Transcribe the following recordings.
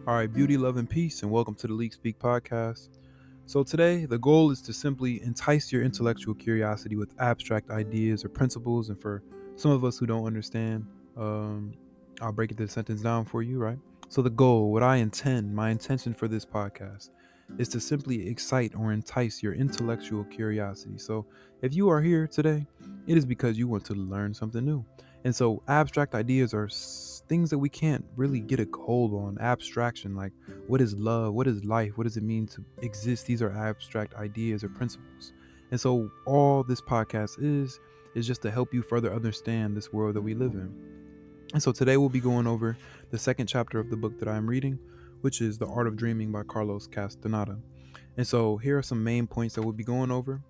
All right, beauty, love, and peace, and welcome to the Leak Speak podcast. So, today, the goal is to simply entice your intellectual curiosity with abstract ideas or principles. And for some of us who don't understand, um, I'll break the sentence down for you, right? So, the goal, my intention for this podcast is to simply excite or entice your intellectual curiosity. So, if you are here today, it is because you want to learn something new. And so, abstract ideas are things that we can't really get a hold on. Abstraction, like what is love? What is life? What does it mean to exist? These are abstract ideas or principles. And so, all this podcast is just to help you further understand this world that we live in. And so, today we'll be going over the second chapter of the book that I'm reading, which is The Art of Dreaming by Carlos Castaneda. And so, here are some main points that we'll be going over.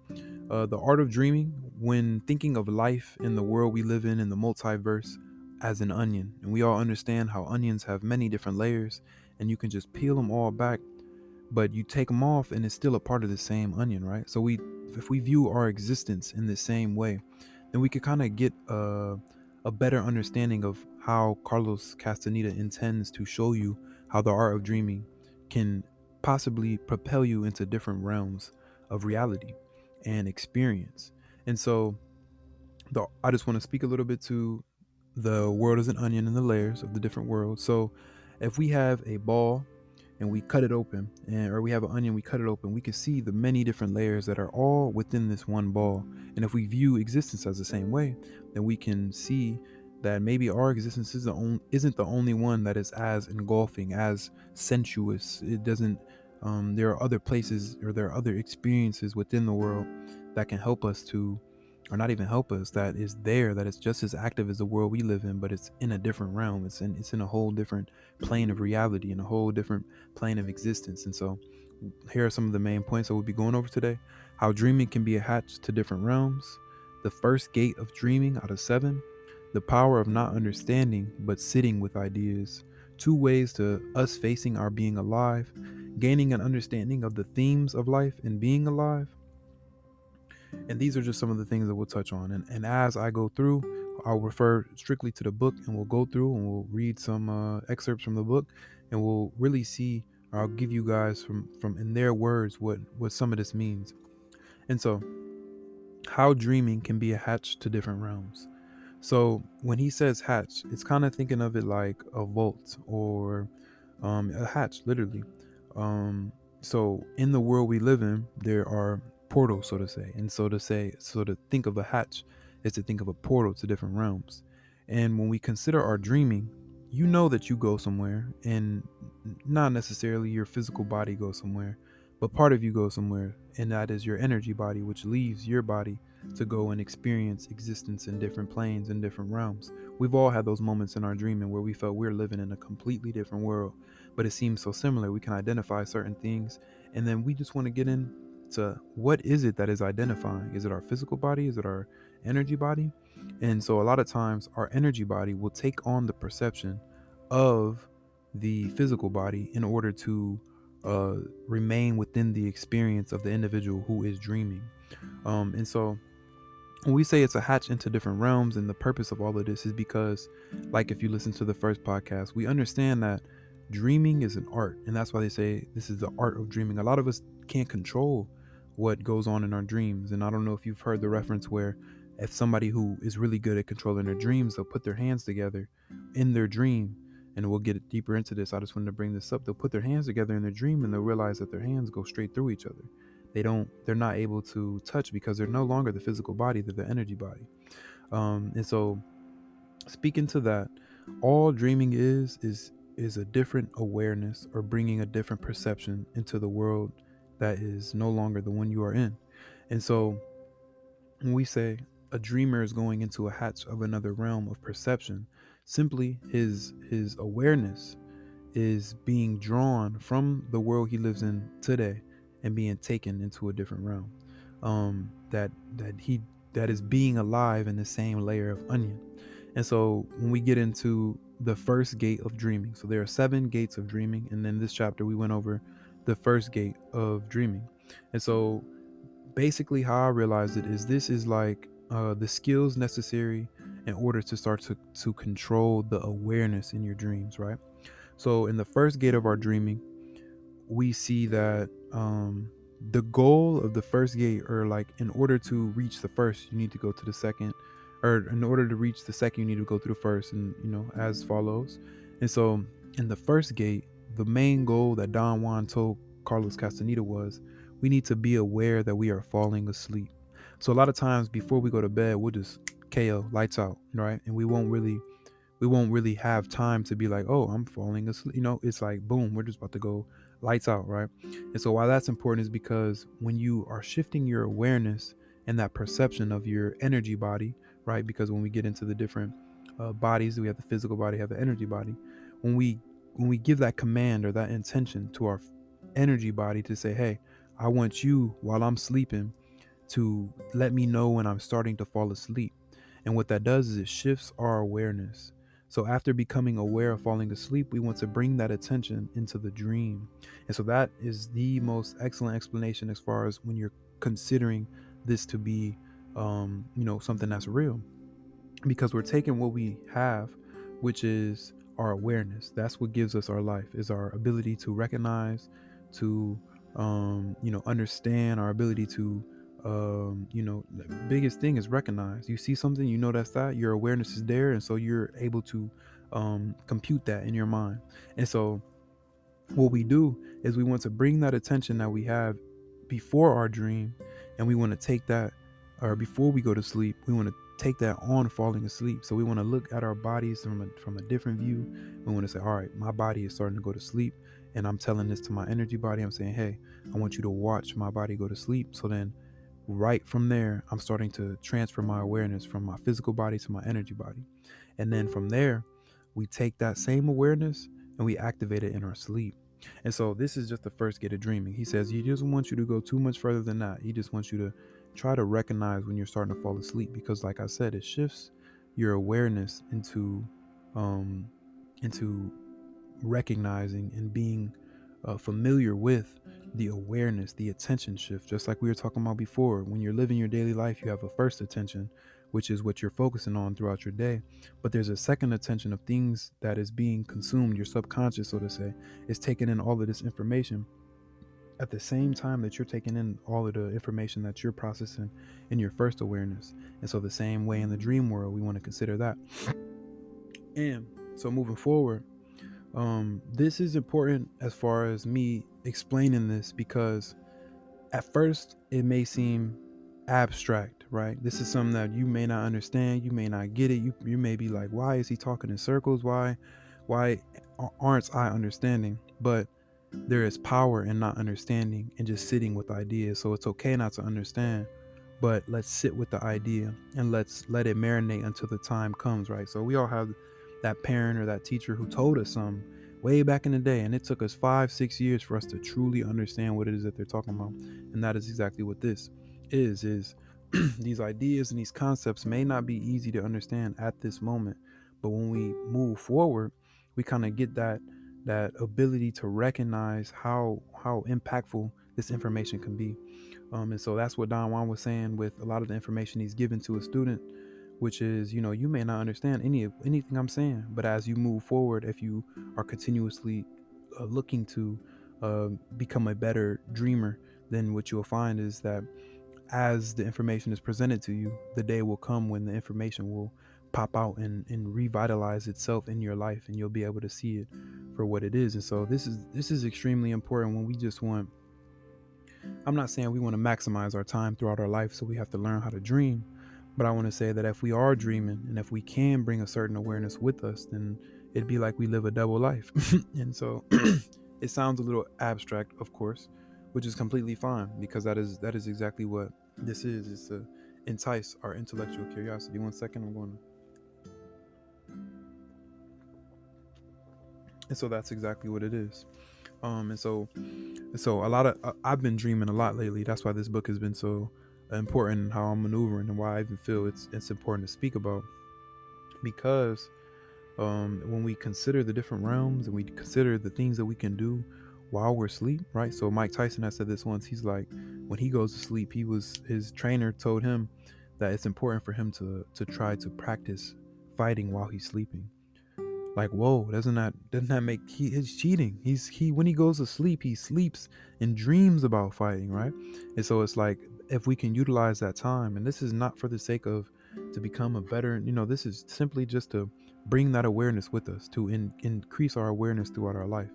The art of dreaming, when thinking of life in the world we live in the multiverse, as an onion. And we all understand how onions have many different layers, and you can just peel them all back, but you take them off, and it's still a part of the same onion, right? So if we view our existence in the same way, then we could kind of get a better understanding of how Carlos Castaneda intends to show you how the art of dreaming can possibly propel you into different realms of reality and experience. And so I just want to speak a little bit to the world as an onion and the layers of the different worlds. So if we have a ball and we cut it open, or we have an onion, we cut it open, we can see the many different layers that are all within this one ball. And if we view existence as the same way, then we can see that maybe our existence isn't the only one that is as engulfing, as sensuous. It doesn't. There are other places, or there are other experiences within the world that can help us to, or not even help us, that is there, that is just as active as the world we live in, but it's in a different realm. It's in a whole different plane of reality, in a whole different plane of existence. And so here are some of the main points that we'll be going over today. How dreaming can be attached to different realms, the first gate of dreaming out of 7, the power of not understanding but sitting with ideas, 2 ways to us facing our being alive, gaining an understanding of the themes of life and being alive. And these are just some of the things that we'll touch on. And as I go through, I'll refer strictly to the book, and we'll go through and we'll read some excerpts from the book, and we'll really see, or I'll give you guys from in their words what some of this means. And so, how dreaming can be hatched to different realms. So when he says hatch, it's kind of thinking of it like a vault, or a hatch, literally. Um, so in the world we live in, there are portals, so to say. And so to think of a hatch is to think of a portal to different realms. And when we consider our dreaming, you know that you go somewhere, and not necessarily your physical body goes somewhere, but part of you goes somewhere, and that is your energy body, which leaves your body to go and experience existence in different planes and different realms. We've all had those moments in our dreaming where we felt we're living in a completely different world, but it seems so similar. We can identify certain things, and then we just want to get into what is it that is identifying. Is it our physical body? Is it our energy body? And so a lot of times our energy body will take on the perception of the physical body in order to remain within the experience of the individual who is dreaming. And so when we say it's a hatch into different realms, and the purpose of all of this is because, like, if you listen to the first podcast, we understand that dreaming is an art, and that's why they say this is the art of dreaming. A lot of us can't control what goes on in our dreams, and I don't know if you've heard the reference where if somebody who is really good at controlling their dreams, they'll put their hands together in their dream, and we'll get deeper into this. I just wanted to bring this up. They'll put their hands together in their dream, and they'll realize that their hands go straight through each other. They're not able to touch because they're no longer the physical body, they're the energy body. And so, speaking to that, all dreaming is a different awareness, or bringing a different perception into the world that is no longer the one you are in. And so when we say a dreamer is going into a hatch of another realm of perception, simply his awareness is being drawn from the world he lives in today and being taken into a different realm. That is being alive in the same layer of onion. And so when we get into the first gate of dreaming, so there are 7 gates of dreaming, and in this chapter we went over the first gate of dreaming. And so basically how I realized it is, this is like the skills necessary in order to start to control the awareness in your dreams, right? So in the first gate of our dreaming, we see that the goal of the first gate, or like in order to reach the first, you need to go to the second, or in order to reach the second, you need to go through the first, and as follows. And so in the first gate, the main goal that Don Juan told Carlos Castaneda was, we need to be aware that we are falling asleep. So a lot of times before we go to bed, we'll just KO, lights out, right? And we won't really have time to be like, oh, I'm falling asleep. It's like, boom, we're just about to go lights out, right? And so why that's important is because when you are shifting your awareness and that perception of your energy body, right? Because when we get into the different bodies, we have the physical body, have the energy body. When we give that command or that intention to our energy body to say, hey, I want you while I'm sleeping to let me know when I'm starting to fall asleep. And what that does is it shifts our awareness. So after becoming aware of falling asleep, we want to bring that attention into the dream. And so that is the most excellent explanation as far as when you're considering this to be something that's real, because we're taking what we have, which is our awareness. That's what gives us our life, is our ability to recognize, to understand, our ability to the biggest thing is recognize. You see something, that's that your awareness is there, and so you're able to compute that in your mind. And so what we do is we want to bring that attention that we have before our dream, and we want to take that, or before we go to sleep, we want to take that on falling asleep. So we want to look at our bodies from a different view. We want to say, all right, my body is starting to go to sleep, and I'm telling this to my energy body. I'm saying, hey, I want you to watch my body go to sleep. So then right from there, I'm starting to transfer my awareness from my physical body to my energy body. And then from there, we take that same awareness and we activate it in our sleep. And so this is just the first gate of dreaming. He says he doesn't want you to go too much further than that. He just wants you to try to recognize when you're starting to fall asleep, because like I said, it shifts your awareness into recognizing and being familiar with the awareness, the attention shift. Just like we were talking about before, when you're living your daily life, you have a first attention, which is what you're focusing on throughout your day. But there's a second attention of things that is being consumed. Your subconscious, so to say, is taking in all of this information at the same time that you're taking in all of the information that you're processing in your first awareness. And so the same way in the dream world, we want to consider that. And so moving forward, this is important as far as me explaining this, because at first it may seem abstract, right? This is something that you may not understand, you may not get it. You may be like, why is he talking in circles? Why aren't I understanding? But there is power in not understanding and just sitting with ideas. So it's okay not to understand, but let's sit with the idea and let's let it marinate until the time comes, right? So we all have that parent or that teacher who told us something way back in the day, and it took us 5-6 years for us to truly understand what it is that they're talking about. And that is exactly what this is these ideas and these concepts may not be easy to understand at this moment, but when we move forward, we kind of get that ability to recognize how impactful this information can be. And so that's what Don Juan was saying with a lot of the information he's given to a student, which is, you may not understand anything I'm saying, but as you move forward, if you are continuously looking to become a better dreamer, then what you'll find is that as the information is presented to you, the day will come when the information will pop out and revitalize itself in your life, and you'll be able to see it for what it is. And so this is extremely important when we just want, I'm not saying we want to maximize our time throughout our life, so we have to learn how to dream. But I want to say that if we are dreaming and if we can bring a certain awareness with us, then it'd be like we live a double life. And so it sounds a little abstract, of course, which is completely fine, because that is exactly what this is. It's to entice our intellectual curiosity. 1 second, I'm going to. And so that's exactly what it is. And so a lot of I've been dreaming a lot lately. That's why this book has been so important, and how I'm maneuvering, and why I even feel it's important to speak about, because when we consider the different realms and we consider the things that we can do while we're asleep, right? So Mike Tyson has said this once. He's like, when he goes to sleep, his trainer told him that it's important for him to try to practice fighting while he's sleeping. Like, whoa, doesn't that make he's cheating? He when he goes to sleep, he sleeps and dreams about fighting, right? And so it's like, if we can utilize that time, and this is not for the sake of to become a better, this is simply just to bring that awareness with us, to increase our awareness throughout our life.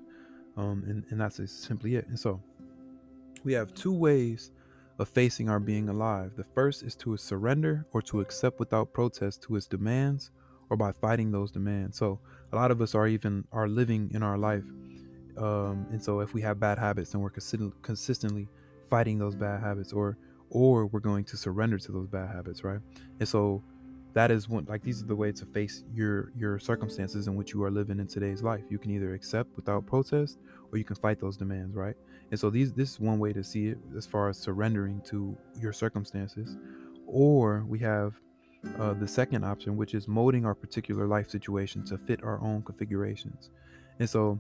And that's simply it. And so we have two ways of facing our being alive. The first is to surrender or to accept without protest to its demands, or by fighting those demands. So a lot of us are living in our life, and so if we have bad habits, then we're consistently fighting those bad habits, or we're going to surrender to those bad habits, right? And so that is one, like, these are the ways to face your circumstances in which you are living in today's life. You can either accept without protest, or you can fight those demands, right? And so this is one way to see it as far as surrendering to your circumstances. Or we have the second option, which is molding our particular life situation to fit our own configurations. And so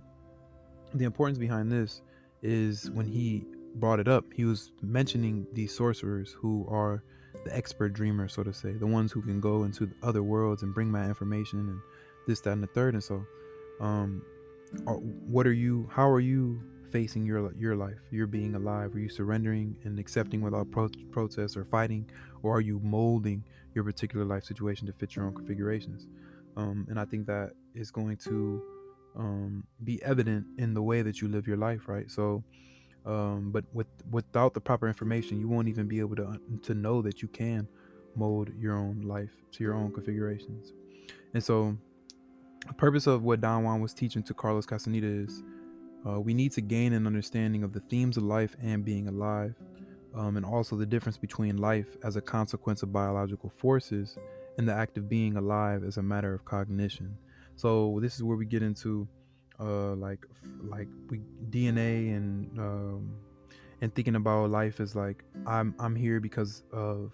the importance behind this is, when he brought it up, he was mentioning these sorcerers who are the expert dreamers, so to say, the ones who can go into the other worlds and bring back information and this, that, and the third. And so, um, how are you facing your life, your being alive? Are you surrendering and accepting without protest or fighting, or are you molding your particular life situation to fit your own configurations? And I think that is going to be evident in the way that you live your life, right? So but without the proper information, you won't even be able to know that you can mold your own life to your own configurations. And so the purpose of what Don Juan was teaching to Carlos Castaneda is, we need to gain an understanding of the themes of life and being alive, and also the difference between life as a consequence of biological forces and the act of being alive as a matter of cognition. So this is where we get into like we DNA, and thinking about life as like, I'm here because of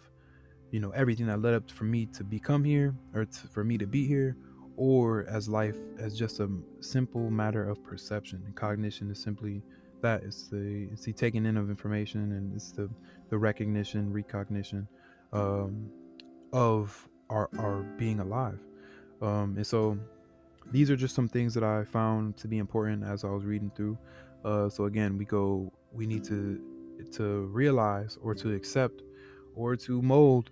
everything that led up for me to become here, or for me to be here, or as life as just a simple matter of perception. And cognition is simply that. It's the taking in of information, and it's the recognition, recognition, um, of our being alive. And so these are just some things that I found to be important as I was reading through. So again, we need to realize, or to accept, or to mold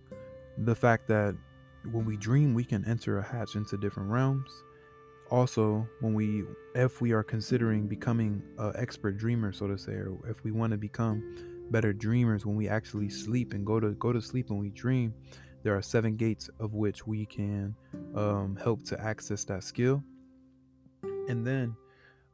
the fact that when we dream, we can enter a hatch into different realms. Also, if we are considering becoming an expert dreamer, so to say, or if we want to become better dreamers, when we actually sleep and go to sleep and we dream, there are 7 gates of which we can help to access that skill. And then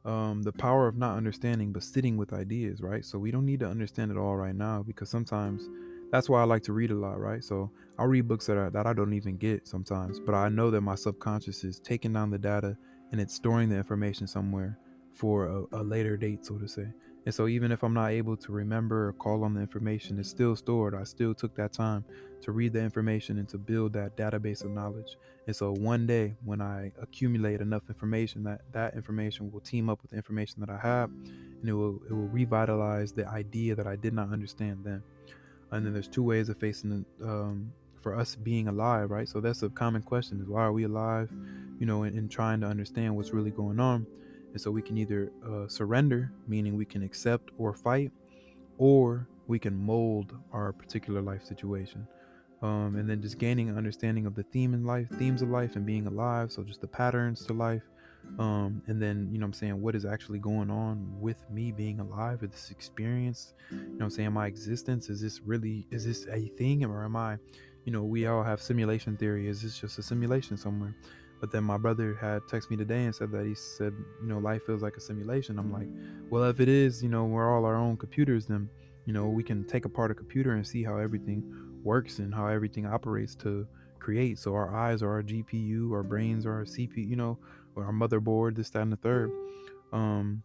the power of not understanding but sitting with ideas, right? So we don't need to understand it all right now, because sometimes that's why I like to read a lot, right? So I'll read books that I don't even get sometimes, but I know that my subconscious is taking down the data and it's storing the information somewhere for a later date, so to say. And so even if I'm not able to remember or call on the information, it's still stored. I still took that time to read the information and to build that database of knowledge. And so one day, when I accumulate enough information, that information will team up with the information that I have, and it will revitalize the idea that I did not understand then. And then there's two ways of facing for us being alive, right? So that's a common question: is why are we alive? And trying to understand what's really going on. And so we can either surrender, meaning we can accept or fight, or we can mold our particular life situation. And then just gaining an understanding of the themes of life and being alive. So just the patterns to life. And then, I'm saying, what is actually going on with me being alive, or this experience, I'm saying, my existence, is this a thing, or am I, we all have simulation theory. Is this just a simulation somewhere? But then my brother had texted me today and said that he said, life feels like a simulation. I'm like, well, if it is, we're all our own computers, then, we can take apart a computer and see how everything works and how everything operates to create. So our eyes are our GPU, our brains are our CPU, or our motherboard, this, that, and the third. Um,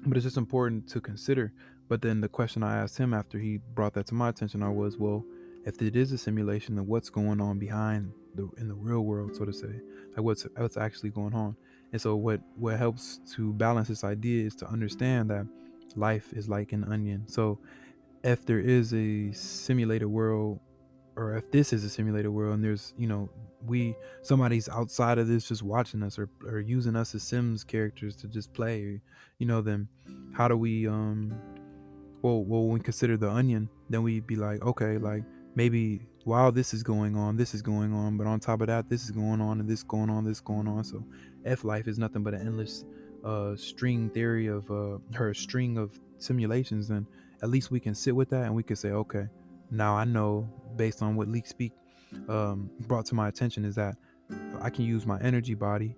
but it's just important to consider. But then the question I asked him after he brought that to my attention, I was, well, if it is a simulation, then what's going on behind in the real world, so to say? Like, what's actually going on? And so what helps to balance this idea is to understand that life is like an onion. So if there is a simulated world, or if this is a simulated world and there's, we somebody's outside of this just watching us, or using us as Sims characters to just play, then how do we well, when we consider the onion, then we'd be like, okay, like maybe while this is going on, this is going on, but on top of that, this is going on, and this going on, this going on. So F life is nothing but an endless string theory of her string of simulations. Then at least we can sit with that and we can say, okay, now I know, based on what Leak Speak brought to my attention, is that I can use my energy body.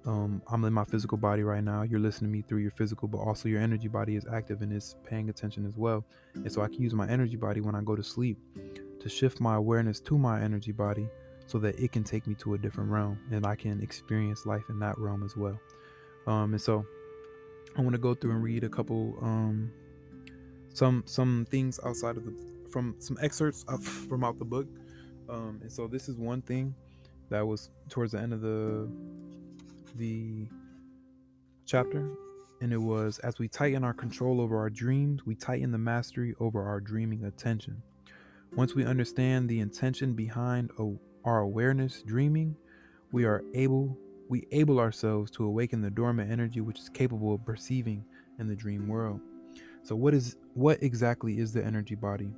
I'm in my physical body right now. You're listening to me through your physical, but also your energy body is active and is paying attention as well. And so I can use my energy body when I go to sleep to shift my awareness to my energy body so that it can take me to a different realm and I can experience life in that realm as well. And so I want to go through and read a couple some things outside of the from some excerpts from out the book. And so this is one thing that was towards the end of the chapter, and it was, as we tighten our control over our dreams, we tighten the mastery over our dreaming attention. Once we understand the intention behind our awareness dreaming, we able ourselves to awaken the dormant energy which is capable of perceiving in the dream world. So what exactly is the energy body?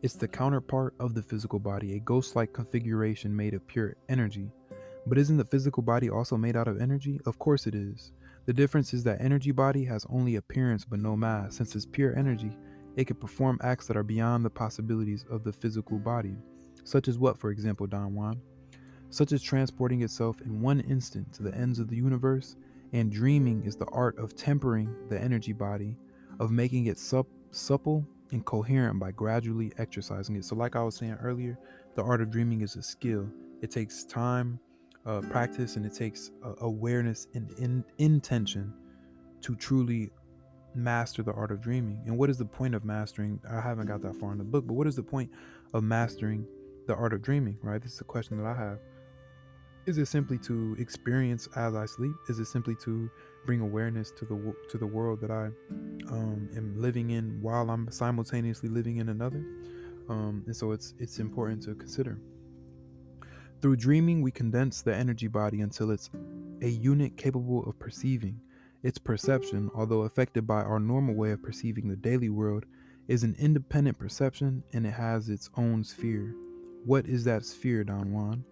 It's the counterpart of the physical body, a ghost-like configuration made of pure energy. But isn't the physical body also made out of energy? Of course it is. The difference is that energy body has only appearance but no mass. Since it's pure energy, it can perform acts that are beyond the possibilities of the physical body. Such as what, for example, Don Juan? Such as transporting itself in one instant to the ends of the universe, and dreaming is the art of tempering the energy body, of making it supple and coherent by gradually exercising it. So, like I was saying earlier, the art of dreaming is a skill. It takes time, practice, and it takes awareness and intention to truly master the art of dreaming. And what is the point of mastering? I haven't got that far in the book, but what is the point of mastering the art of dreaming, right? This is a question that I have. Is it simply to experience as I sleep? Is it simply to bring awareness to the world that I am living in while I'm simultaneously living in another? And so it's important to consider. Through dreaming, we condense the energy body until it's a unit capable of perceiving. Its perception, although affected by our normal way of perceiving the daily world, is an independent perception, and it has its own sphere. What is that sphere, Don Juan?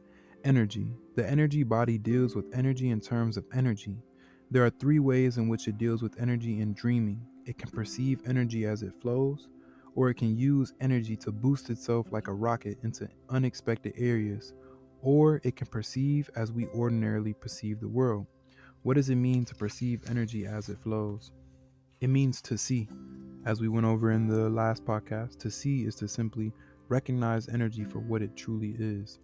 Energy. The energy body deals with energy in terms of energy. There are three ways in which it deals with energy in dreaming. It can perceive energy as it flows, or it can use energy to boost itself like a rocket into unexpected areas, or it can perceive as we ordinarily perceive the world. What does it mean to perceive energy as it flows? It means to see. As we went over in the last podcast, to see is to simply recognize energy for what it truly is.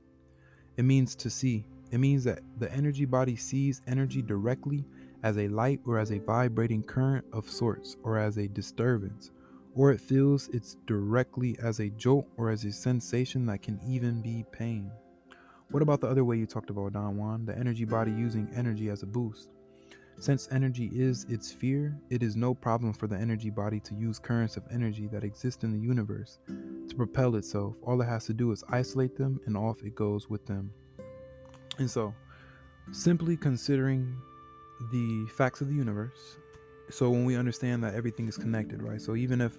It means to see. It means that the energy body sees energy directly as a light or as a vibrating current of sorts or as a disturbance, or it feels it directly as a jolt or as a sensation that can even be pain. What about the other way you talked about, Don Juan? The energy body using energy as a boost. Since energy is its sphere, it is no problem for the energy body to use currents of energy that exist in the universe to propel itself. All it has to do is isolate them, and off it goes with them. And so, simply considering the facts of the universe, so when we understand that everything is connected, right? So even if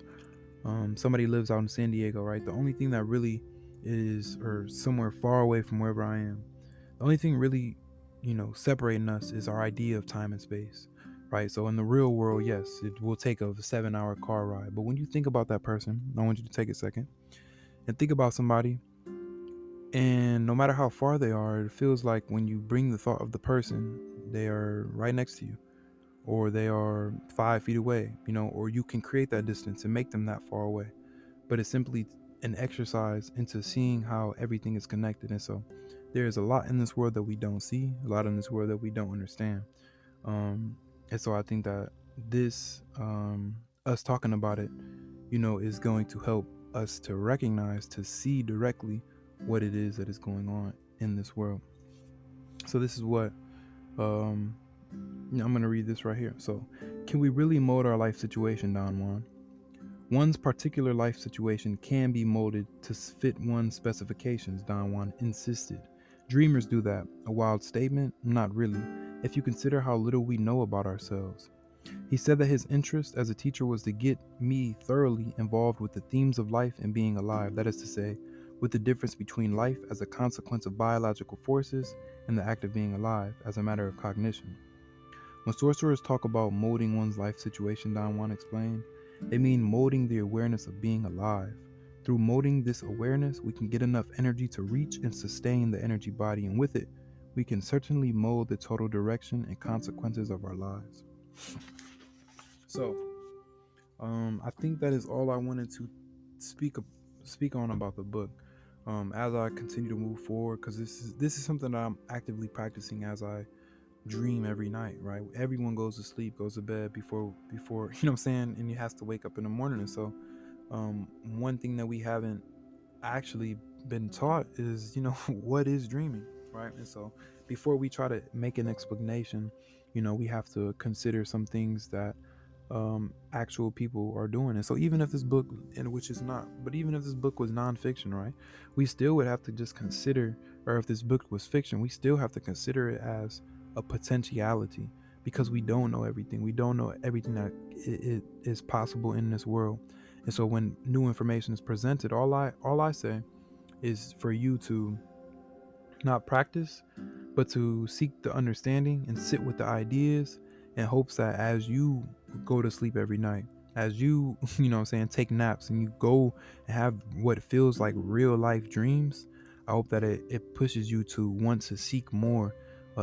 somebody lives out in San Diego, right, the only thing that really is, or somewhere far away from wherever I am, the only thing really, separating us is our idea of time and space, right? So in the real world, yes, it will take a 7-hour car ride. But when you think about that person, I want you to take a second and think about somebody. And no matter how far they are, it feels like when you bring the thought of the person, they are right next to you, or they are 5 feet away, or you can create that distance and make them that far away. But it's simply an exercise into seeing how everything is connected. And so there is a lot in this world that we don't see, a lot in this world that we don't understand. And so I think that this, us talking about it, is going to help us to recognize, to see directly what it is that is going on in this world. So this is what I'm going to read this right here. So, can we really mold our life situation, Don Juan? One's particular life situation can be molded to fit one's specifications, Don Juan insisted. Dreamers do that. A wild statement? Not really, if you consider how little we know about ourselves. He said that his interest as a teacher was to get me thoroughly involved with the themes of life and being alive, that is to say, with the difference between life as a consequence of biological forces and the act of being alive as a matter of cognition. When sorcerers talk about molding one's life situation, Don Juan explained, they mean molding the awareness of being alive. Through molding this awareness, we can get enough energy to reach and sustain the energy body, and with it, we can certainly mold the total direction and consequences of our lives. So, I think that is all I wanted to speak speak on about the book. As I continue to move forward, because this is something that I'm actively practicing as I dream every night. Right, everyone goes to sleep, goes to bed before you know what I'm saying, and he has to wake up in the morning. And so, one thing that we haven't actually been taught is, what is dreaming, right? And so, before we try to make an explanation, we have to consider some things that actual people are doing. And so even if this book, and which is not, but even if this book was nonfiction, right, we still would have to just consider, or if this book was fiction, we still have to consider it as a potentiality, because we don't know everything. We don't know everything that it is possible in this world. And so when new information is presented, all I say is for you to not practice, but to seek the understanding and sit with the ideas, in hopes that as you go to sleep every night, as you, take naps and you go and have what feels like real life dreams, I hope that it pushes you to want to seek more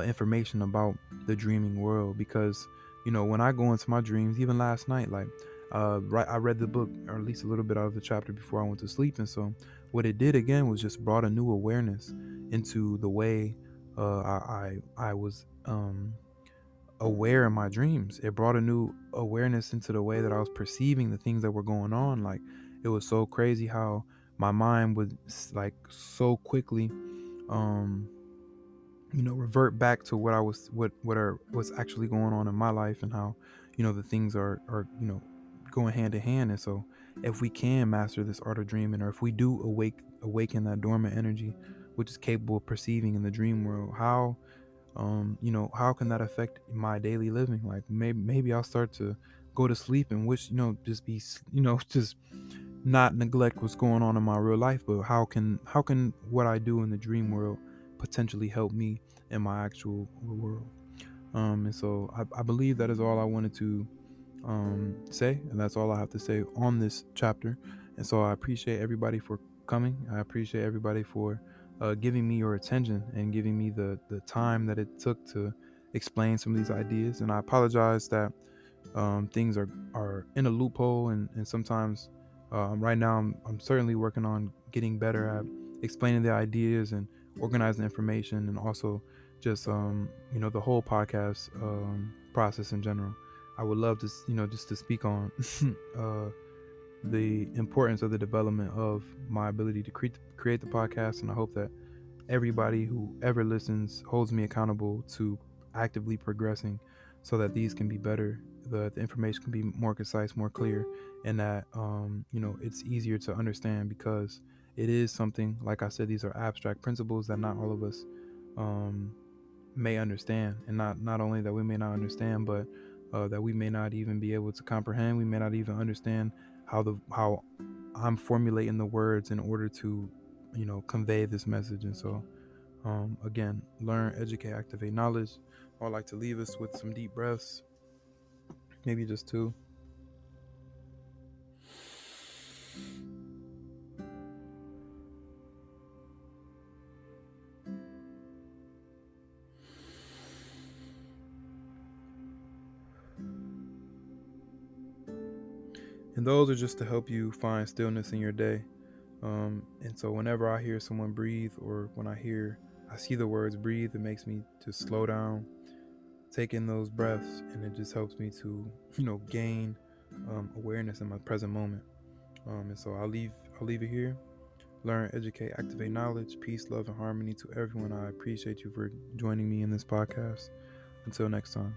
information about the dreaming world. Because, when I go into my dreams, even last night, like, right, I read the book, or at least a little bit out of the chapter before I went to sleep. And so what it did again was just brought a new awareness into the way I was aware in my dreams. It brought a new awareness into the way that I was perceiving the things that were going on. Like, it was so crazy how my mind would like so quickly um revert back to what I was what are what's actually going on in my life, and how the things are going hand in hand. And so if we can master this art of dreaming, or if we do awaken that dormant energy which is capable of perceiving in the dream world, how can that affect my daily living? Like, maybe I'll start to go to sleep and wish, just be, just not neglect what's going on in my real life, but how can what I do in the dream world potentially help me in my actual world? And so I believe that is all I wanted to say, and that's all I have to say on this chapter. And so I appreciate everybody for coming. I appreciate everybody for giving me your attention and giving me the time that it took to explain some of these ideas. And I apologize that things are in a loophole, and sometimes right now I'm certainly working on getting better at explaining the ideas and organizing information, and also just the whole podcast process in general. I would love to just to speak on the importance of the development of my ability to create the podcast, and I hope that everybody who ever listens holds me accountable to actively progressing, so that these can be better, the information can be more concise, more clear, and that it's easier to understand, because it is something, like I said, these are abstract principles that not all of us um, may understand, and not only that we may not understand, but that we may not even be able to comprehend. We may not even understand how I'm formulating the words in order to convey this message. And so again, learn, educate, activate knowledge. I'd like to leave us with some deep breaths, maybe just two. And those are just to help you find stillness in your day. And so whenever I hear someone breathe, or when I see the words breathe, it makes me just slow down, take in those breaths, and it just helps me to gain awareness in my present moment. And so I'll leave it here. Learn, educate, activate knowledge. Peace, love, and harmony to everyone. I appreciate you for joining me in this podcast. Until next time.